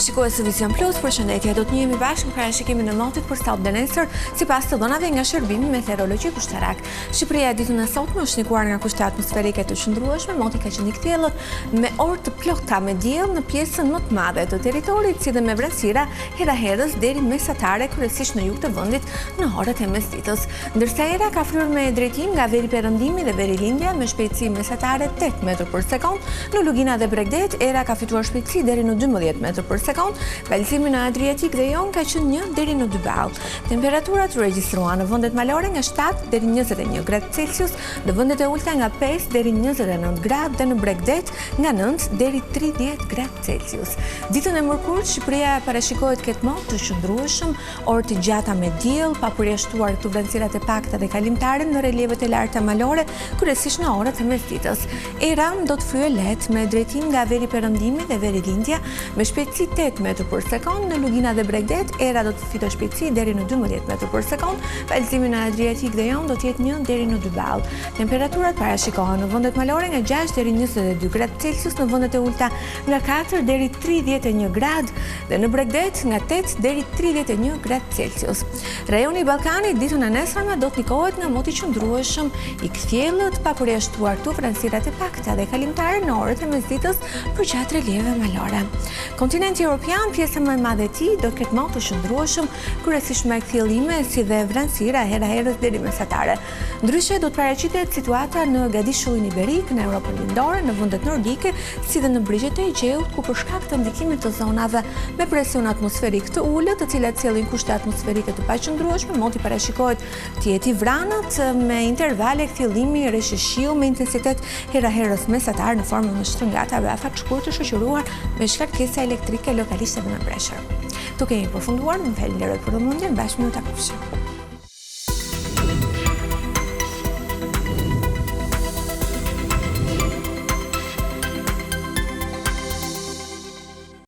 Shikues së Vision Plus, përshëndetje, do të njihemi bashkë në parashikimin e motit për sot dhe nesër, sipas të dhënave nga shërbimi meteorologjik ushtarak. Shqipëria ditën e sotme është ndikuar nga kushte atmosferike të qëndrueshme, moti ka qenë i kthjellët me orë të plota me diell në pjesën më të madhe të territorit, si dhe me vranësira hera-herës deri mesatare, kryesisht në jug të vendit në orët e mesditës. Ndërsa era ka fryrë me drejtim nga veri perëndimi dhe veri lindja me shpejtësi mesatare 8 metër për sekond, në Lugina dhe Bregdet era ka fituar shpejtësi deri në 12 metër për sekond, valësimi në Adriatik dhe Jon ka qenë 1 deri në 2 ball. Temperaturat regjistruan në vendet malore nga 7 deri 21 gradë Celsius, në vendet e ulta nga 5 deri 29 gradë dhe në Bregdet nga 9 deri 30 gradë Celsius. Ditën e mërkurët Shqipëria parashikohet ketë mot të qëndrueshëm, orë të gjata me diell, pa përjashtuar këtu vranësirat e pakta dhe kalimtare në relievet e larta malore, kryesisht në orët e mesditës. Era do të fryejë lehtë me drejtim nga veri perëndimi dhe veri lindja me shpejtësi 8 metër për sekond, në Lugina dhe Bregdet era do të fitojë shpejtësi deri në 12 metër për sekond, valësimi në Adriatik dhe Jon do të jetë 1 deri në 2 ball. Temperaturat parashikohen në vendet malore nga 6 deri 22 gradë Celsius, në vendet e ulta nga 4 deri 31 gradë dhe në Bregdet nga 8 deri 31 gradë Celsius. Rajoni i Ballkanit ditën e nesërme do të ndikohet nga moti qëndrueshëm i kthjellët, pa përjashtuar këtu vranësirat e pakta dhe kalimtare në orët e mesditës për gjatë relieve malore. Kontinenti Evropian, pjesa më e madhe e tij, do të ketë mot të qëndrueshëm, kryesisht me kthjellime si dhe vranësira hera-herës deri mesatare. Ndryshe do të paraqitet situata në Gadishullin Iberik, në Europën Lindore, në vendet nordike, si dhe në brigjet e Egjeut, ku për shkak të ndikimit të zonave me presion atmosferik të ulët, të cilat sjellin kushte atmosferike të paqëndrueshme, moti parashikohet të jetë i vranët me intervale kthjellimi rreshtë shiu me intensitet hera-herës mesatar në formën e shtrëngatave afat shkurt të shoqëruar me shkarkesa elektrike lokalisht edhe me preshër. Tu kemi përfunduar, më falenderoj për vëmendjen, bashkë me ju takojmë.